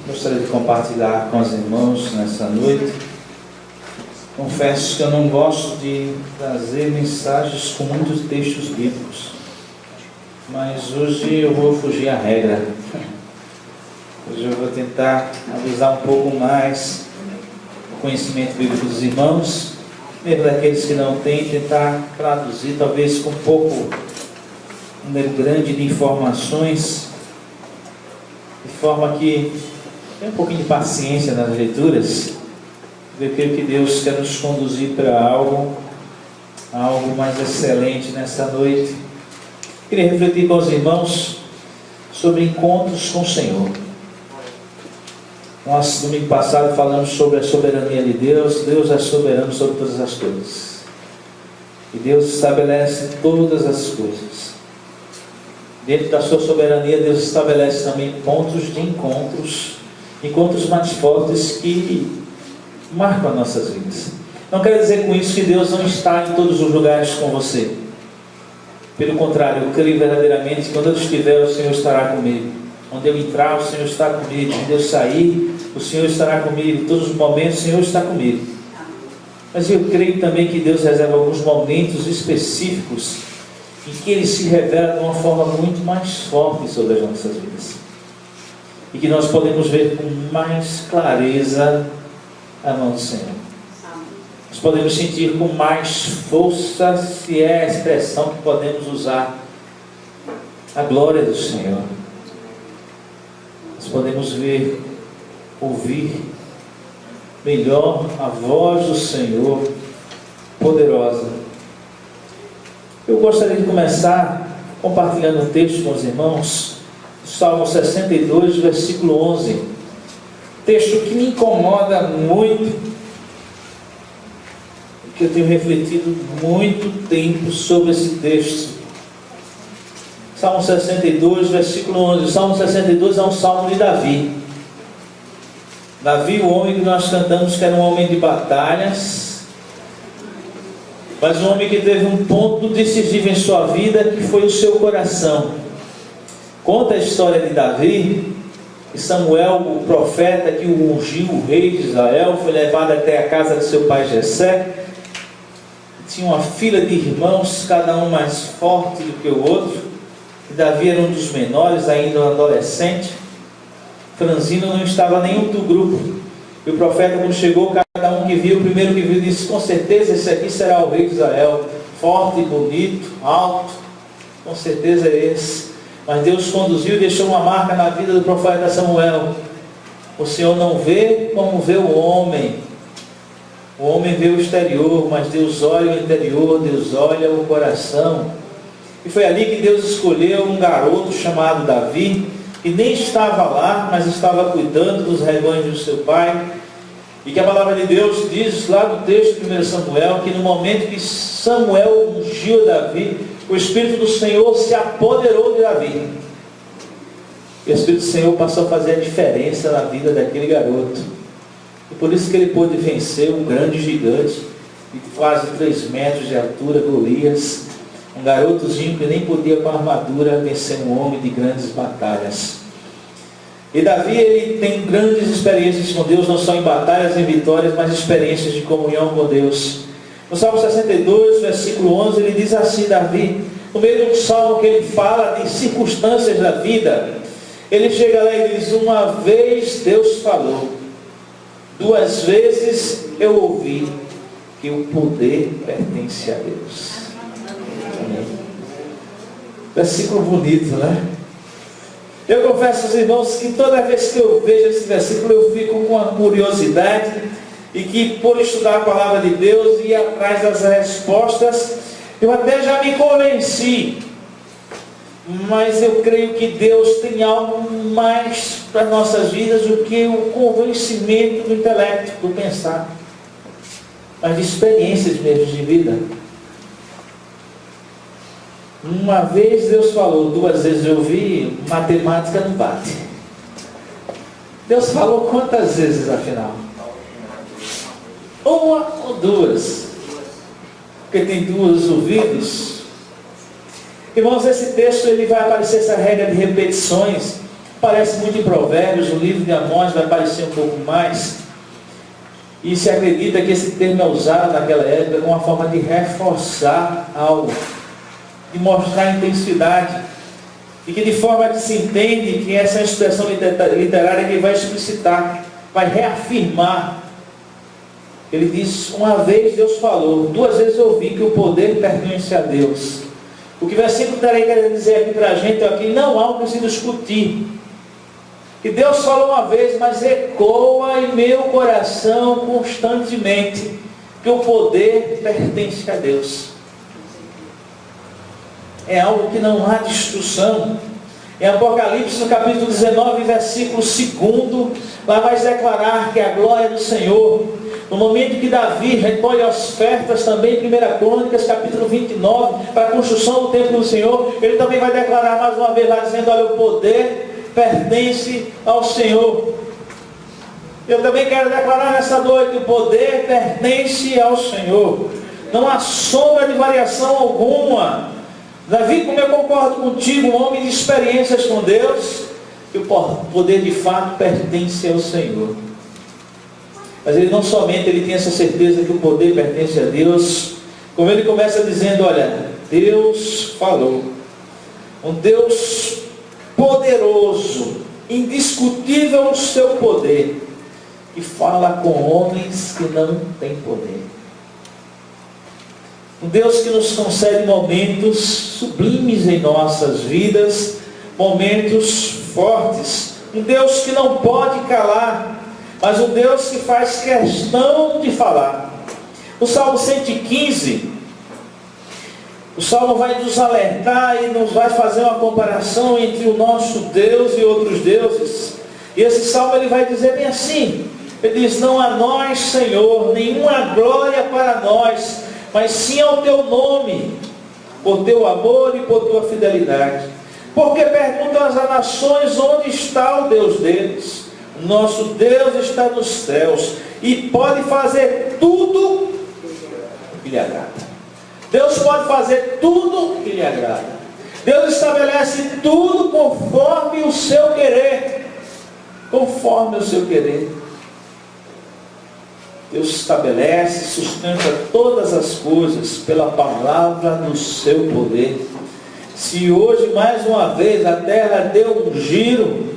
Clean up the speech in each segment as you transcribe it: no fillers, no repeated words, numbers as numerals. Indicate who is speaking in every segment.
Speaker 1: Gostaria de compartilhar com os irmãos nessa noite. Confesso que eu não gosto de trazer mensagens com muitos textos bíblicos, mas hoje eu vou fugir à regra. Hoje eu vou tentar abusar um pouco mais do conhecimento bíblico dos irmãos, mesmo daqueles que não têm, tentar traduzir talvez com um número grande de informações, de forma que tenha um pouquinho de paciência nas leituras. Eu creio que Deus quer nos conduzir para algo mais excelente nessa noite. Queria refletir com os irmãos sobre encontros com o Senhor. Nós, domingo passado, falamos sobre a soberania de Deus. Deus é soberano sobre todas as coisas. E Deus estabelece todas as coisas. Dentro da sua soberania, Deus estabelece também pontos de encontros mais fortes que marcam as nossas vidas. Não quero dizer com isso que Deus não está em todos os lugares com você. Pelo contrário, eu creio verdadeiramente que quando eu estiver, o Senhor estará comigo. Onde eu entrar, o Senhor está comigo. Onde eu sair, o Senhor estará comigo. Em todos os momentos, o Senhor está comigo. Mas eu creio também que Deus reserva alguns momentos específicos em que Ele se revela de uma forma muito mais forte sobre as nossas vidas. E que nós podemos ver com mais clareza a mão do Senhor. Nós podemos sentir com mais força, se é a expressão que podemos usar, a glória do Senhor. Nós podemos ver, ouvir melhor a voz do Senhor poderosa. Eu gostaria de começar compartilhando um texto com os irmãos, Salmo 62, versículo 11. Texto que me incomoda muito, que eu tenho refletido muito tempo sobre esse texto. Salmo 62, versículo 11. O Salmo 62 é um salmo de Davi. Davi, o homem que nós cantamos que era um homem de batalhas, mas um homem que teve um ponto decisivo em sua vida, que foi o seu coração. Conta a história de Davi, que Samuel, o profeta que o ungiu, o rei de Israel, foi levado até a casa de seu pai Jessé. Tinha uma fila de irmãos, cada um mais forte do que o outro. E Davi era um dos menores, ainda um adolescente. Franzino não estava nenhum do grupo. E o profeta, quando chegou, cada um que viu, o primeiro que viu, disse: com certeza esse aqui será o rei de Israel, forte, bonito, alto, com certeza é esse. Mas Deus conduziu e deixou uma marca na vida do profeta Samuel. O Senhor não vê como vê o homem. O homem vê o exterior, mas Deus olha o interior, Deus olha o coração. E foi ali que Deus escolheu um garoto chamado Davi, que nem estava lá, mas estava cuidando dos rebanhos do seu pai. E que a palavra de Deus diz lá no texto de 1 Samuel, que no momento que Samuel ungiu Davi, o Espírito do Senhor se apoderou de Davi. E o Espírito do Senhor passou a fazer a diferença na vida daquele garoto. E por isso que ele pôde vencer um grande gigante, de quase 3 metros de altura, Golias. Um garotozinho que nem podia com a armadura vencer um homem de grandes batalhas. E Davi, ele tem grandes experiências com Deus, não só em batalhas e vitórias, mas experiências de comunhão com Deus. No Salmo 62, versículo 11, ele diz assim, Davi, no meio de um salmo que ele fala de circunstâncias da vida, ele chega lá e diz: uma vez Deus falou, 2 vezes eu ouvi que o poder pertence a Deus. Amém. Versículo bonito, né? Eu confesso aos irmãos que toda vez que eu vejo esse versículo, eu fico com uma curiosidade, e que por estudar a palavra de Deus e ir atrás das respostas, eu até já me convenci. Mas eu creio que Deus tem algo mais para as nossas vidas do que o convencimento do intelecto, do pensar, mas de experiências mesmo de vida. Uma vez Deus falou, 2 vezes eu vi, matemática não bate. Deus falou quantas vezes afinal? 1 ou 2? Porque tem 2 ouvidos. Irmãos, esse texto ele vai aparecer essa regra de repetições. Parece muito em Provérbios, o livro de Amós vai aparecer um pouco mais. E se acredita que esse termo é usado naquela época como uma forma de reforçar algo, de mostrar intensidade. E que de forma que se entende que essa expressão literária que vai explicitar, vai reafirmar. Ele diz, uma vez Deus falou, duas vezes eu ouvi que o poder pertence a Deus. O que o versículo está querendo dizer aqui para a gente é que não há o que se discutir. Que Deus falou uma vez, mas ecoa em meu coração constantemente, que o poder pertence a Deus. É algo que não há discussão. Em Apocalipse, no capítulo 19, versículo 2, lá vai declarar que a glória do Senhor, no momento que Davi recolhe ofertas também em 1 Crônicas, capítulo 29, para a construção do templo do Senhor, ele também vai declarar mais uma vez lá, dizendo, olha, o poder pertence ao Senhor. Eu também quero declarar nessa noite, o poder pertence ao Senhor. Não há sombra de variação alguma. Davi, como eu concordo contigo, um homem de experiências com Deus, que o poder de fato pertence ao Senhor. Mas ele não somente ele tem essa certeza que o poder pertence a Deus, como ele começa dizendo, olha, Deus falou. Um Deus poderoso, indiscutível no seu poder, que fala com homens que não têm poder. Um Deus que nos concede momentos sublimes em nossas vidas, momentos fortes. Um Deus que não pode calar, mas um Deus que faz questão de falar. No Salmo 115, o Salmo vai nos alertar e nos vai fazer uma comparação entre o nosso Deus e outros deuses. E esse Salmo ele vai dizer bem assim, ele diz, não a nós, Senhor, nenhuma glória para nós, mas sim ao teu nome, por teu amor e por tua fidelidade. Porque perguntam as nações, onde está o Deus deles? O nosso Deus está nos céus e pode fazer tudo o que lhe agrada. Deus pode fazer tudo o que lhe agrada. Deus estabelece tudo conforme o seu querer. Conforme o seu querer. Deus estabelece, sustenta todas as coisas pela palavra do seu poder. Se hoje, mais uma vez, a terra deu um giro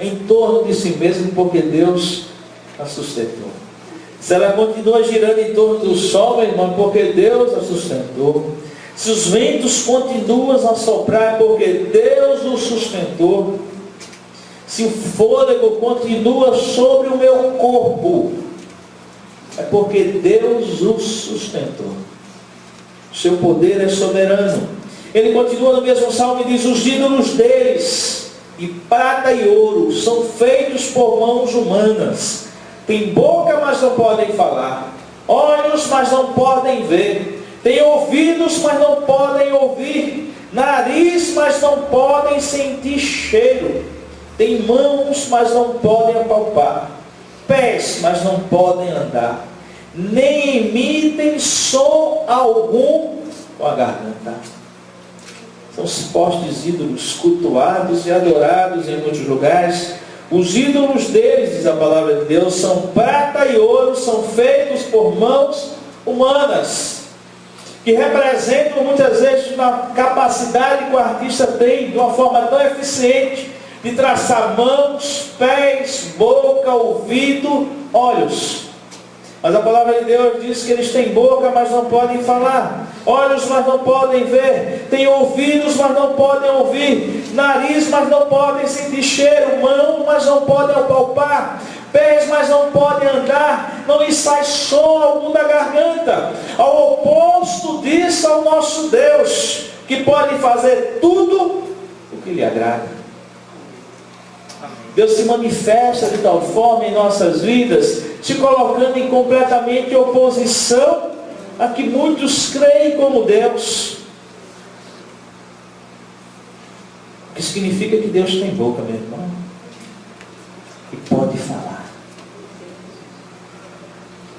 Speaker 1: em torno de si mesma, porque Deus a sustentou. Se ela continua girando em torno do sol, meu irmão, porque Deus a sustentou. Se os ventos continuam a soprar, porque Deus o sustentou. Se o fôlego continua sobre o meu corpo, é porque Deus o sustentou. O seu poder é soberano. Ele continua no mesmo salmo e diz, os ídolos deles, de prata e ouro, são feitos por mãos humanas. Tem boca, mas não podem falar. Olhos, mas não podem ver. Tem ouvidos, mas não podem ouvir. Nariz, mas não podem sentir cheiro. Tem mãos, mas não podem apalpar. Pés, mas não podem andar. Nem emitem som algum com a garganta. São supostos ídolos cultuados e adorados em muitos lugares. Os ídolos deles, diz a palavra de Deus, são prata e ouro, são feitos por mãos humanas, que representam muitas vezes uma capacidade que o artista tem, de uma forma tão eficiente, de traçar mãos, pés, boca, ouvido, olhos. Mas a palavra de Deus diz que eles têm boca, mas não podem falar. Olhos, mas não podem ver. Têm ouvidos, mas não podem ouvir. Nariz, mas não podem sentir cheiro. Mão, mas não podem apalpar. Pés, mas não podem andar. Não lhes sai som algum da garganta. Ao oposto disso, ao nosso Deus, que pode fazer tudo o que lhe agrada. Deus se manifesta de tal forma em nossas vidas, se colocando em completamente oposição a que muitos creem como Deus. O que significa que Deus tem boca, meu irmão, e pode falar.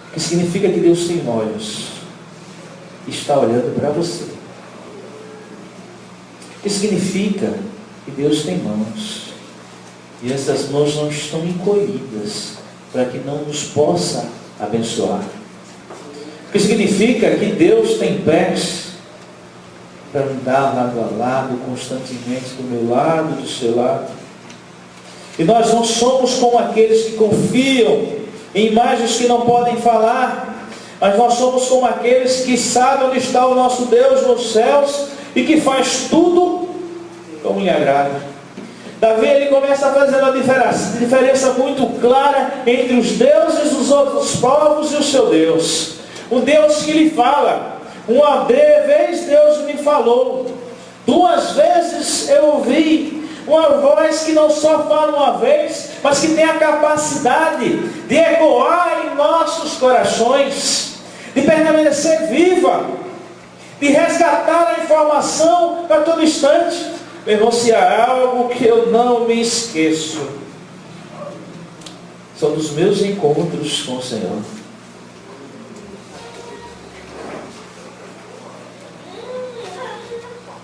Speaker 1: O que significa que Deus tem olhos e está olhando para você. O que significa que Deus tem mãos E essas mãos não estão encolhidas para que não nos possa abençoar. O que significa que Deus tem pés para andar lado a lado, constantemente do meu lado, do seu lado. E nós não somos como aqueles que confiam em imagens que não podem falar, mas nós somos como aqueles que sabem onde está o nosso Deus nos céus e que faz tudo como lhe agrada. Davi, ele começa a fazer uma diferença muito clara entre os deuses dos outros povos e o seu Deus. O Deus que lhe fala. Uma vez Deus me falou. 2 vezes eu ouvi uma voz que não só fala uma vez, mas que tem a capacidade de ecoar em nossos corações, de permanecer viva, de resgatar a informação a todo instante. Meu irmão, se há algo que eu não me esqueço, são dos meus encontros com o Senhor.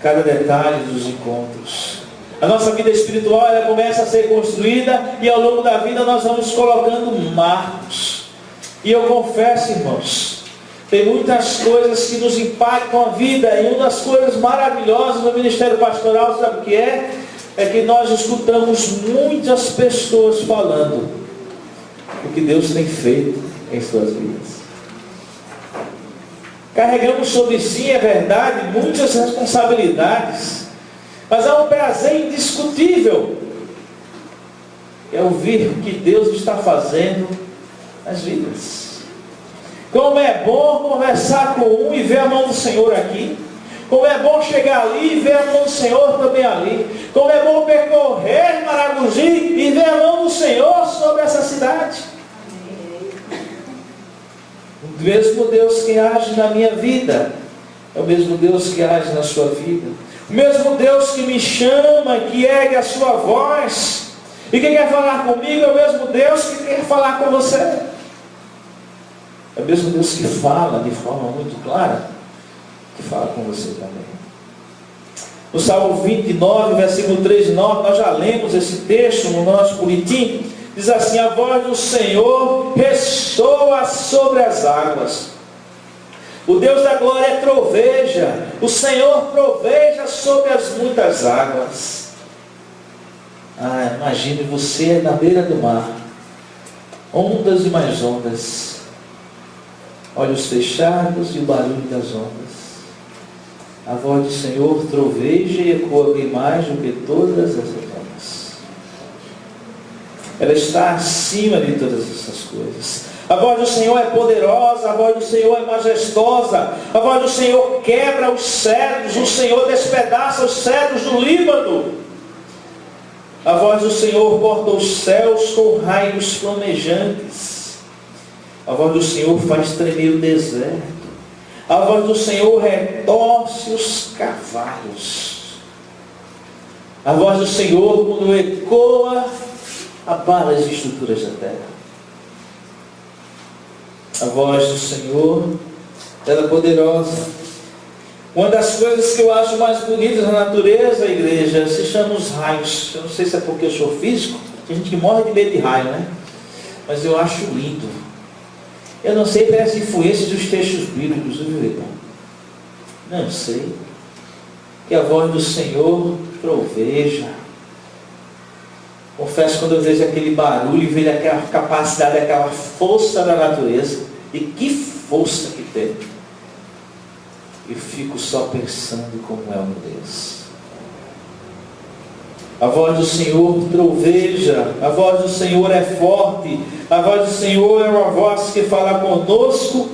Speaker 1: Cada detalhe dos encontros. A nossa vida espiritual, ela começa a ser construída e ao longo da vida nós vamos colocando marcos. E eu confesso, irmãos, tem muitas coisas que nos impactam a vida, e uma das coisas maravilhosas do ministério pastoral, sabe o que é? É que nós escutamos muitas pessoas falando o que Deus tem feito em suas vidas. Carregamos sobre si, é verdade, muitas responsabilidades, mas há um prazer indiscutível, é ouvir o que Deus está fazendo nas vidas. Como é bom conversar com um e ver a mão do Senhor aqui. Como é bom chegar ali e ver a mão do Senhor também ali. Como é bom percorrer Maragogi e ver a mão do Senhor sobre essa cidade. O mesmo Deus que age na minha vida é o mesmo Deus que age na sua vida. O mesmo Deus que me chama, que ergue a sua voz e que quer falar comigo, é o mesmo Deus que quer falar com você. É o mesmo Deus que fala de forma muito clara, que fala com você também. No Salmo 29, versículo 3 e 9, nós já lemos esse texto no nosso boletim. Diz assim: a voz do Senhor ressoa sobre as águas. O Deus da glória troveja. O Senhor troveja sobre as muitas águas. Imagine você na beira do mar. Ondas e mais ondas. Olhos fechados e o barulho das ondas. A voz do Senhor troveja e ecoa bem mais do que todas as ondas. Ela está acima de todas essas coisas. A voz do Senhor é poderosa, a voz do Senhor é majestosa, a voz do Senhor quebra os cedros, o Senhor despedaça os cedros do Líbano. A voz do Senhor corta os céus com raios flamejantes. A voz do Senhor faz tremer o deserto. A voz do Senhor retorce os cavalos. A voz do Senhor, quando ecoa, abala as estruturas da terra. A voz do Senhor, ela é poderosa. Uma das coisas que eu acho mais bonitas na natureza, igreja, se chama os raios. Eu não sei se é porque eu sou físico, tem gente que morre de medo de raio, né? Mas eu acho lindo. Eu não sei pelas influências dos textos bíblicos, viu, irmão? Não sei. Que a voz do Senhor troveja. Confesso, quando eu vejo aquele barulho e vejo aquela capacidade, aquela força da natureza, e que força que tem, eu fico só pensando como é um Deus. A voz do Senhor troveja, a voz do Senhor é forte, a voz do Senhor é uma voz que fala conosco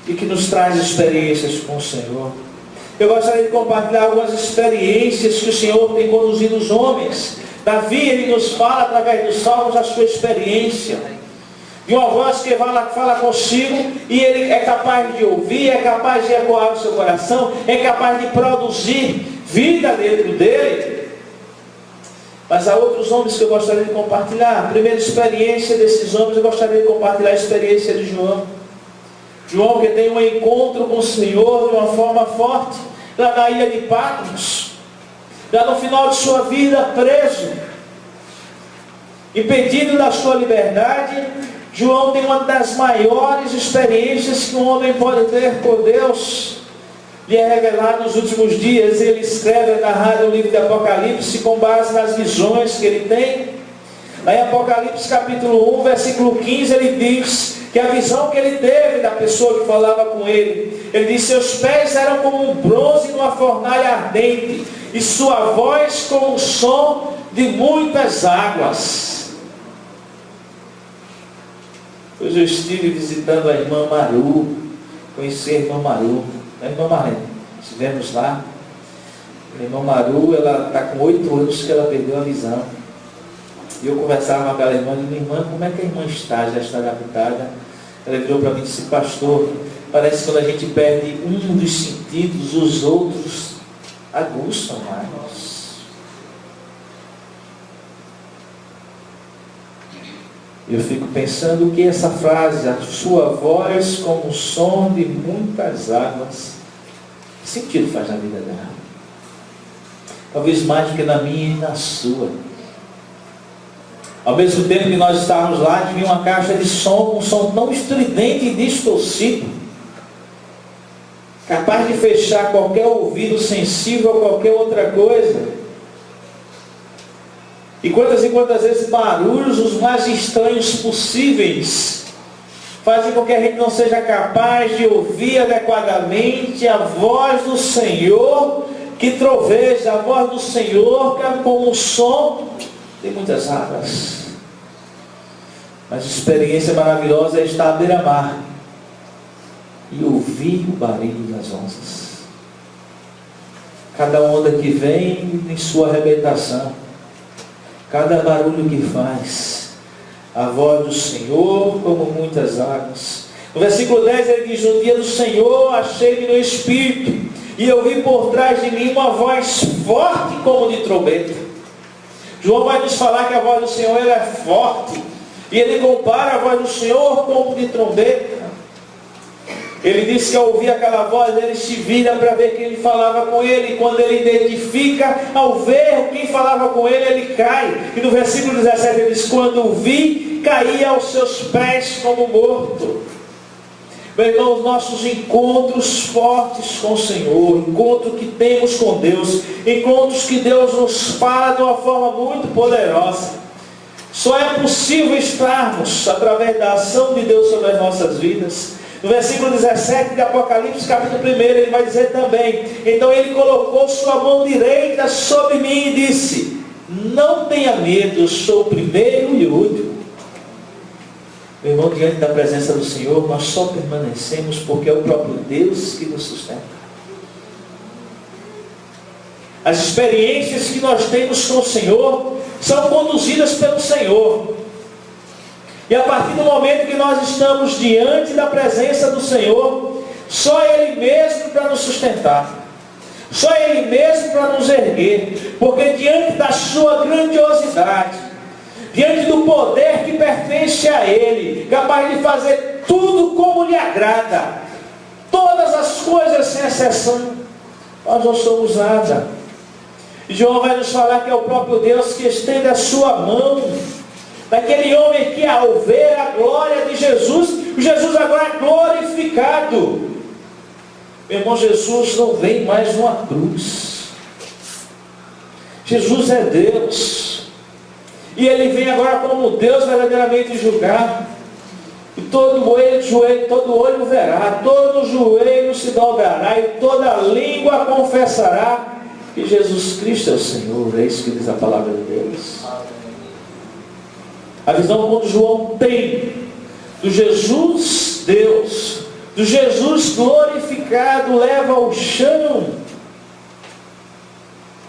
Speaker 1: e que nos traz experiências com o Senhor. Eu gostaria de compartilhar algumas experiências que o Senhor tem conduzido os homens. Davi, ele nos fala através dos salmos a sua experiência, de uma voz que fala consigo, e ele é capaz de ouvir, é capaz de ecoar o seu coração, é capaz de produzir vida dentro dele. Mas há outros homens que eu gostaria de compartilhar. A primeira experiência desses homens, eu gostaria de compartilhar a experiência de João. João, que tem um encontro com o Senhor de uma forma forte, lá na ilha de Patmos, já no final de sua vida preso, Impedido da sua liberdade, João tem uma das maiores experiências que um homem pode ter com Deus. Lhe é revelado nos últimos dias. Ele escreve, narrado o livro de Apocalipse com base nas visões que ele tem. Lá em Apocalipse capítulo 1, versículo 15, ele diz que a visão que ele teve da pessoa que falava com ele, ele diz: seus pés eram como um bronze numa fornalha ardente, e sua voz como o som de muitas águas. Hoje eu estive visitando a irmã Maru, conheci a irmã Maru, a irmã Marlene, estivemos lá. A irmã Maru, ela está com 8 anos que ela perdeu a visão. E eu conversava com aquela irmã, e minha irmã, como é que a irmã está? Já está adaptada? Ela virou para mim e disse: pastor, parece que quando a gente perde um dos sentidos, os outros aguçam mais. Eu fico pensando o que essa frase, a sua voz como o som de muitas águas, que sentido faz na vida dela? Talvez mais do que na minha e na sua. Ao mesmo tempo que nós estávamos lá, tinha uma caixa de som, com um som tão estridente e distorcido, capaz de fechar qualquer ouvido sensível a qualquer outra coisa. E quantas vezes barulhos os mais estranhos possíveis fazem com que a gente não seja capaz de ouvir adequadamente a voz do Senhor que troveja, a voz do Senhor que é como um som de muitas águas. Mas a experiência maravilhosa é estar à beira-mar e ouvir o barulho das ondas. Cada onda que vem em sua arrebentação, cada barulho que faz, a voz do Senhor como muitas águas. No versículo 10 ele diz: no dia do Senhor achei-me no Espírito, e eu vi por trás de mim uma voz forte como de trombeta. João vai nos falar que a voz do Senhor ela é forte, e ele compara a voz do Senhor como de trombeta. Ele diz que ao ouvir aquela voz, ele se vira para ver quem falava com ele. E quando ele identifica, ao ver quem falava com ele, ele cai. E no versículo 17 ele diz: quando o vi, caí aos seus pés como morto. Meu irmão, os nossos encontros fortes com o Senhor, encontros que temos com Deus, encontros que Deus nos fala de uma forma muito poderosa, só é possível estarmos através da ação de Deus sobre as nossas vidas. No versículo 17 de Apocalipse, capítulo 1, ele vai dizer também: então ele colocou sua mão direita sobre mim e disse: não tenha medo, eu sou o primeiro e o último. Meu irmão, diante da presença do Senhor, nós só permanecemos porque é o próprio Deus que nos sustenta. As experiências que nós temos com o Senhor são conduzidas pelo Senhor. E a partir do momento que nós estamos diante da presença do Senhor, só Ele mesmo para nos sustentar, só Ele mesmo para nos erguer, porque diante da sua grandiosidade, diante do poder que pertence a Ele, capaz de fazer tudo como lhe agrada, todas as coisas sem exceção, nós não somos nada. E João vai nos falar que é o próprio Deus que estende a sua mão daquele homem que, ao ver a glória de Jesus, Jesus agora glorificado. Meu irmão, Jesus não vem mais numa cruz. Jesus é Deus. E Ele vem agora como Deus verdadeiramente julgar. E todo joelho, todo olho verá, todo joelho se dobrará e toda língua confessará que Jesus Cristo é o Senhor. É isso que diz a palavra de Deus. A visão que João tem do Jesus Deus, do Jesus glorificado, leva ao chão.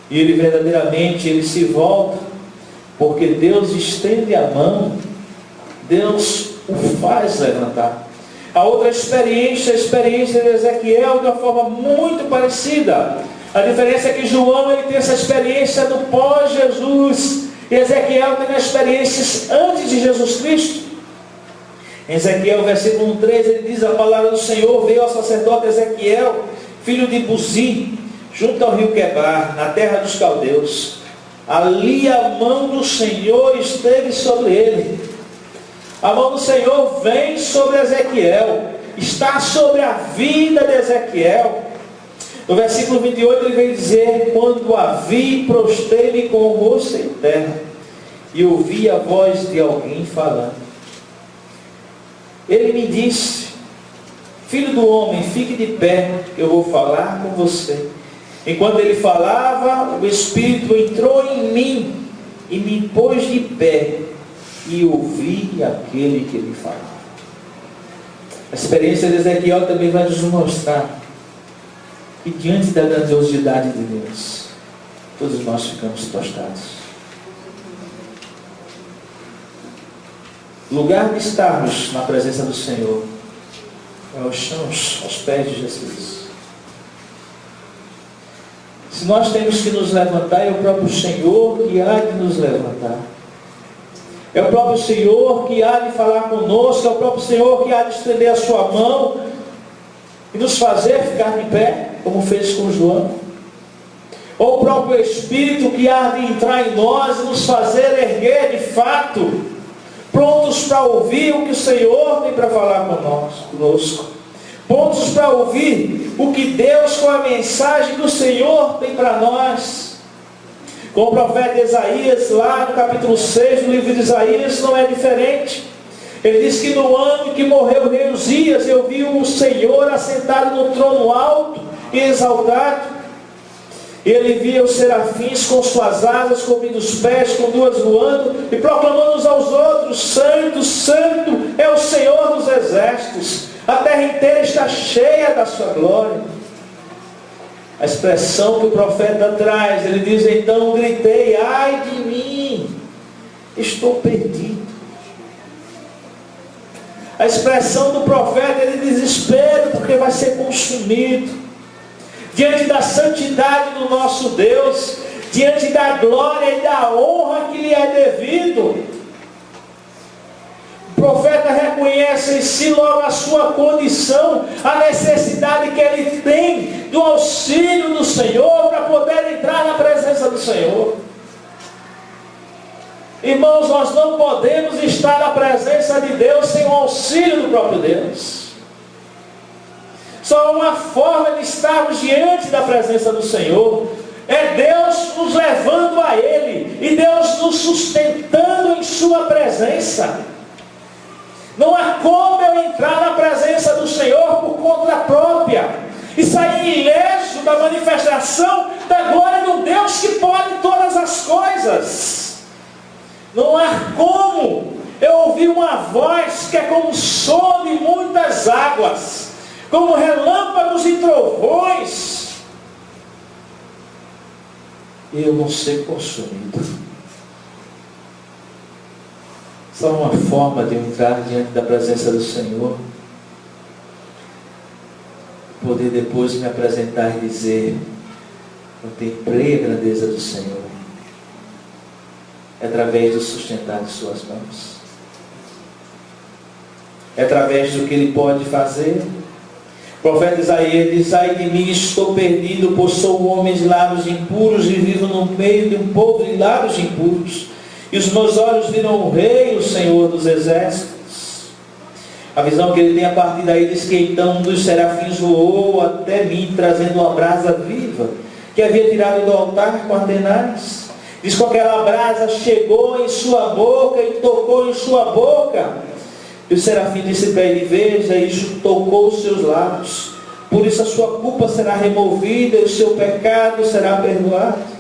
Speaker 1: E ele verdadeiramente se volta, porque Deus estende a mão, Deus o faz levantar. A outra experiência, a experiência de Ezequiel, de uma forma muito parecida. A diferença é que João ele tem essa experiência do pós-Jesus. E Ezequiel tem experiências antes de Jesus Cristo. Em Ezequiel, versículo 1:13, ele diz: a palavra do Senhor veio ao sacerdote Ezequiel, filho de Buzi, junto ao rio Quebar, na terra dos caldeus. ali a mão do Senhor esteve sobre ele. A mão do Senhor vem sobre Ezequiel, está sobre a vida de Ezequiel. No versículo 28 ele vem dizer: quando a vi, prostrei-me com o rosto em terra, e ouvi a voz de alguém falando. Ele me disse: filho do homem, fique de pé, eu vou falar com você. Enquanto ele falava, o Espírito entrou em mim e me pôs de pé, e ouvi aquele que ele falava. A experiência de Ezequiel também vai nos mostrar que diante da grandiosidade de Deus, todos nós ficamos prostrados. O lugar de estarmos na presença do Senhor é aos chãos, aos pés de Jesus. Se nós temos que nos levantar, é o próprio Senhor que há de nos levantar. É o próprio Senhor que há de falar conosco, é o próprio Senhor que há de estender a sua mão e nos fazer ficar de pé, como fez com João. Ou o próprio Espírito que há de entrar em nós e nos fazer erguer de fato, prontos para ouvir o que o Senhor tem para falar conosco. Prontos para ouvir o que Deus, com a mensagem do Senhor, tem para nós. Com o profeta Isaías, lá no capítulo 6 do livro de Isaías, não é diferente. Ele diz que no ano em que morreu o rei Uzias, eu vi o Senhor assentado no trono alto e exaltado. Ele via os serafins com suas asas, cobrindo os pés, com duas voando, e proclamando uns aos outros: Santo, Santo é o Senhor dos exércitos, a terra inteira está cheia da sua glória. A expressão que o profeta traz, ele diz: então gritei, ai de mim, estou perdido. A expressão do profeta é de desespero, porque vai ser consumido. Diante da santidade do nosso Deus, diante da glória e da honra que lhe é devido, o profeta reconhece em si logo a sua condição, a necessidade que ele tem do auxílio do Senhor para poder entrar na presença do Senhor. Irmãos, nós não podemos estar na presença de Deus sem o auxílio do próprio Deus. Só uma forma de estarmos diante da presença do Senhor é Deus nos levando a Ele e Deus nos sustentando em sua presença. Não há como eu entrar na presença do Senhor por conta própria e sair ileso da manifestação da glória do Deus que pode todas as coisas. Não há como eu ouvir uma voz que é como o som de muitas águas, como relâmpagos e trovões, e eu não ser consumido. Só uma forma de eu entrar diante da presença do Senhor, poder depois me apresentar e dizer: contemplei a grandeza do Senhor, é através do sustentar de suas mãos, é através do que Ele pode fazer. O profeta Isaías diz: ai de mim, estou perdido, pois sou um homem de lábios impuros e vivo no meio de um povo de lábios impuros. E os meus olhos viram o Rei, o Senhor dos exércitos. A visão que ele tem a partir daí diz que então um dos serafins voou até mim, trazendo uma brasa viva, que havia tirado do altar com ardenais. Diz que aquela brasa chegou em sua boca e tocou em sua boca. E o serafim disse para ele: veja, isso tocou os seus lábios, por isso a sua culpa será removida e o seu pecado será perdoado.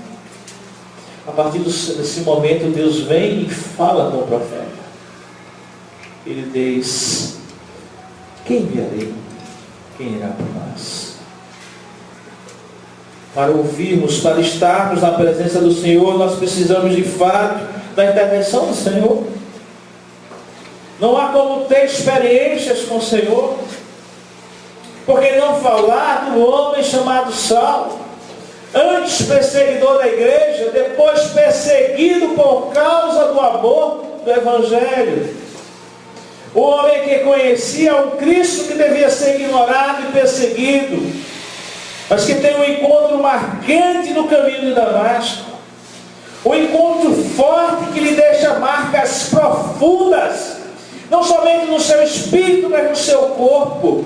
Speaker 1: A partir desse momento, Deus vem e fala com o profeta. Ele diz: quem enviarei? Quem irá por nós? Para ouvirmos, para estarmos na presença do Senhor, nós precisamos de fato da intervenção do Senhor. Não há como ter experiências com o Senhor, porque não falar do homem chamado Saulo, antes perseguidor da igreja, depois perseguido por causa do amor do Evangelho. O homem que conhecia um Cristo que devia ser ignorado e perseguido, mas que tem um encontro marcante no caminho de Damasco. Um encontro forte que lhe deixa marcas profundas, não somente no seu espírito, mas no seu corpo.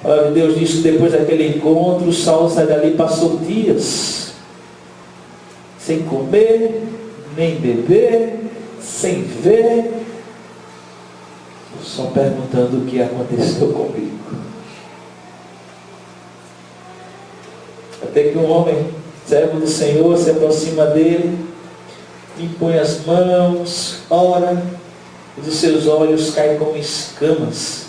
Speaker 1: A palavra de Deus diz que depois daquele encontro, Saulo sai dali e passou dias sem comer, nem beber, sem ver, só perguntando o que aconteceu comigo. Até que um homem, servo do Senhor, se aproxima dele, impõe as mãos, ora, e dos seus olhos caem como escamas.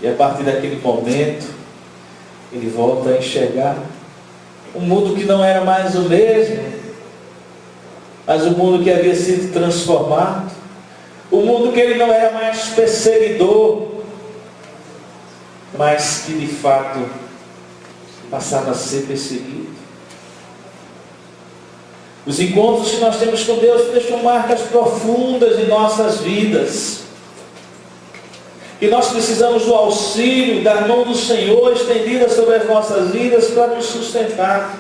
Speaker 1: E a partir daquele momento, ele volta a enxergar um mundo que não era mais o mesmo, mas o mundo que havia sido transformado, o mundo que ele não era mais perseguidor, mas que de fato passava a ser perseguido. Os encontros que nós temos com Deus deixam marcas profundas em nossas vidas. E nós precisamos do auxílio da mão do Senhor estendida sobre as nossas vidas para nos sustentar.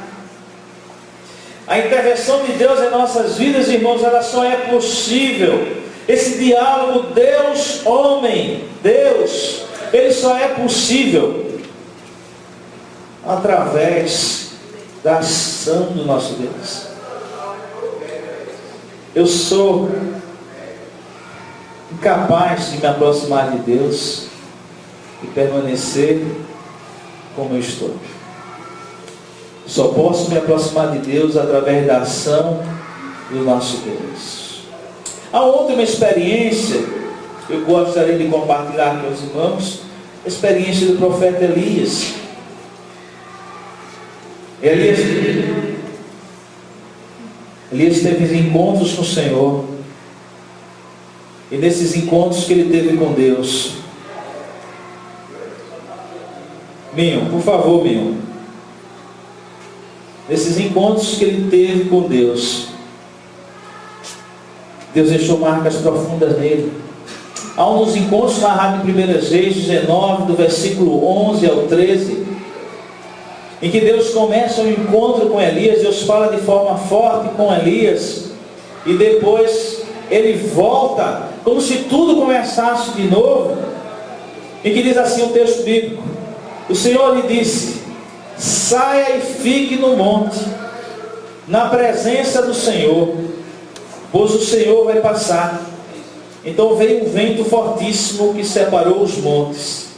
Speaker 1: A intervenção de Deus em nossas vidas, irmãos, ela só é possível. Esse diálogo Deus-homem, Deus, ele só é possível através da ação do nosso Deus. Eu sou incapaz de me aproximar de Deus e permanecer como eu estou. Só posso me aproximar de Deus através da ação do nosso Deus. Há outra experiência que eu gostaria de compartilhar com os irmãos, a experiência do profeta Elias. Elias teve encontros com o Senhor. E nesses encontros que ele teve com Deus, Minho, por favor, Minho. Nesses encontros que ele teve com Deus, Deus deixou marcas profundas nele. Há um dos encontros narrado em 1 Reis 19, do versículo 11 ao 13, em que Deus começa um encontro com Elias. Deus fala de forma forte com Elias, e depois ele volta, como se tudo começasse de novo, em que diz assim o texto bíblico: o Senhor lhe disse: saia e fique no monte, na presença do Senhor, pois o Senhor vai passar. Então veio um vento fortíssimo que separou os montes,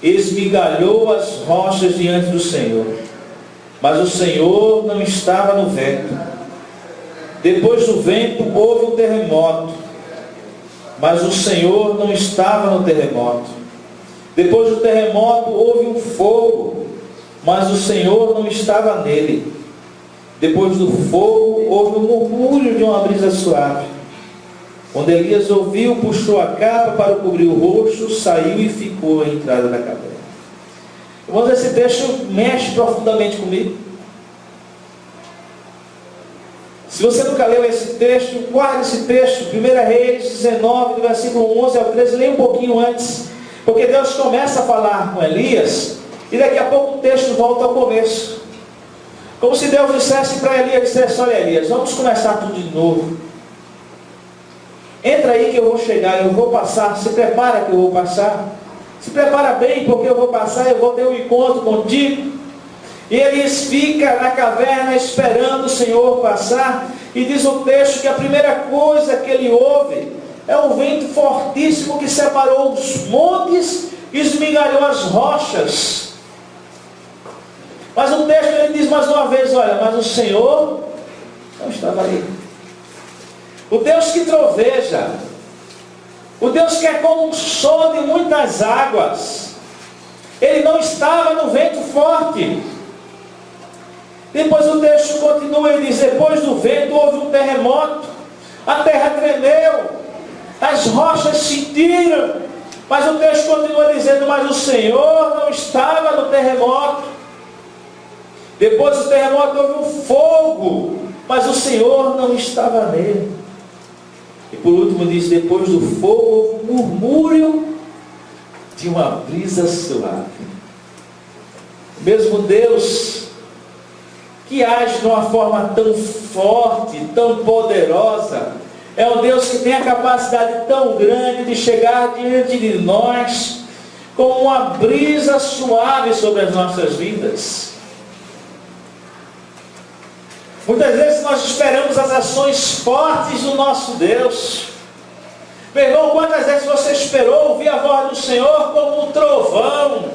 Speaker 1: esmigalhou as rochas diante do Senhor, mas o Senhor não estava no vento. Depois do vento houve um terremoto, mas o Senhor não estava no terremoto. Depois do terremoto houve um fogo, mas o Senhor não estava nele. Depois do fogo houve um murmúrio de uma brisa suave. Quando Elias ouviu, puxou a capa para cobrir o rosto, saiu e ficou à entrada da caverna. Irmãos, esse texto mexe profundamente comigo. Se você nunca leu esse texto, guarde esse texto, 1 Reis 19, do versículo 11 ao 13, leia um pouquinho antes, porque Deus começa a falar com Elias, e daqui a pouco o texto volta ao começo. Como se Deus dissesse para Elias, dissesse: olha Elias, vamos começar tudo de novo. Entra aí que eu vou chegar, eu vou passar, se prepara que eu vou passar. Se prepara bem, porque eu vou passar, eu vou ter um encontro contigo. E Elias fica na caverna esperando o Senhor passar. E diz o texto que a primeira coisa que ele ouve é um vento fortíssimo que separou os montes e esmigalhou as rochas. Mas o texto ele diz mais uma vez: olha, mas o Senhor não estava ali. O Deus que troveja, o Deus que é como um som de muitas águas, ele não estava no vento forte. Depois o texto continua e diz: depois do vento houve um terremoto, a terra tremeu, as rochas sentiram. Mas o texto continua dizendo: mas o Senhor não estava no terremoto. Depois do terremoto houve um fogo, mas o Senhor não estava nele. E por último diz: depois do fogo houve um murmúrio de uma brisa suave. O mesmo Deus que age de uma forma tão forte, tão poderosa. É um Deus que tem a capacidade tão grande de chegar diante de nós como uma brisa suave sobre as nossas vidas. Muitas vezes nós esperamos as ações fortes do nosso Deus. Meu irmão, quantas vezes você esperou ouvir a voz do Senhor como um trovão,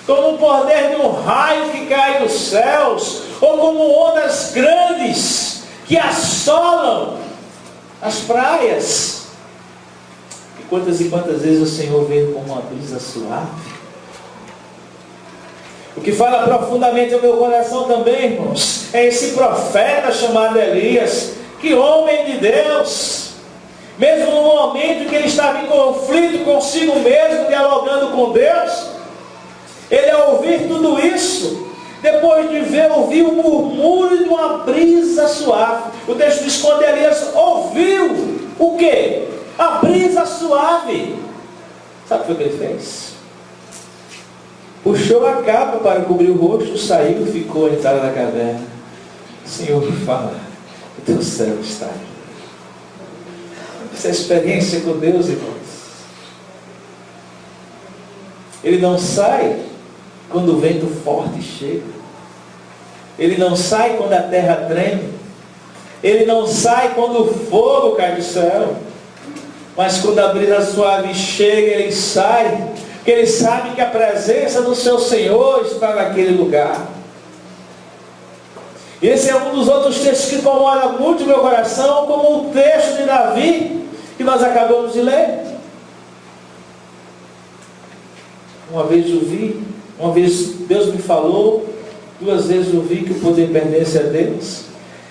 Speaker 1: como o poder de um raio que cai dos céus, ou como ondas grandes que assolam as praias? E quantas vezes o Senhor veio como uma brisa suave? O que fala profundamente ao meu coração também, irmãos, é esse profeta chamado Elias. Que homem de Deus! Mesmo no momento que ele estava em conflito consigo mesmo, dialogando com Deus, ele, ao ouvir tudo isso, depois de ouvir o murmúrio de uma brisa suave, o texto diz: quando Elias ouviu o quê? A brisa suave. Sabe o que ele fez? Puxou a capa para cobrir o rosto, saiu e ficou à entrada da caverna. Senhor, fala, o teu servo está aqui. Essa experiência com Deus, irmãos. Ele não sai quando o vento forte chega. Ele não sai quando a terra treme. Ele não sai quando o fogo cai do céu. Mas quando a brisa suave chega, ele sai, porque ele sabe que a presença do seu Senhor está naquele lugar. Esse é um dos outros textos que incomoda muito o meu coração, como o texto de Davi, que nós acabamos de ler. Uma vez Deus me falou, 2 vezes ouvi que o poder pertence a Deus.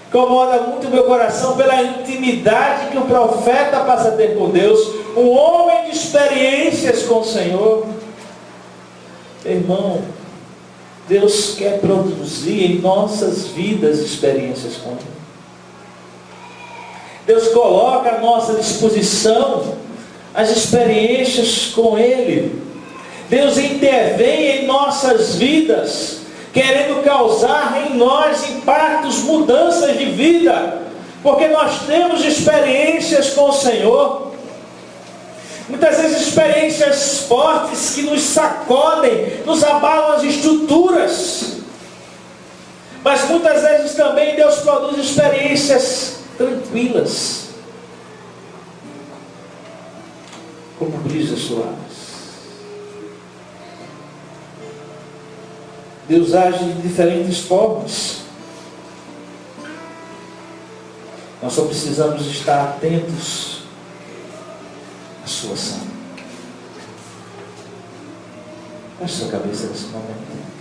Speaker 1: Incomoda muito o meu coração pela intimidade que o profeta passa a ter com Deus, um homem de experiências com o Senhor. Irmão, Deus quer produzir em nossas vidas experiências com Ele. Deus coloca à nossa disposição as experiências com Ele. Deus intervém em nossas vidas, querendo causar em nós impactos, mudanças de vida, porque nós temos experiências com o Senhor. Muitas vezes experiências fortes que nos sacodem, nos abalam as estruturas. Mas muitas vezes também Deus produz experiências tranquilas, como brisas suaves. Deus age de diferentes formas. Nós só precisamos estar atentos à sua ação. Baixe sua cabeça nesse momento.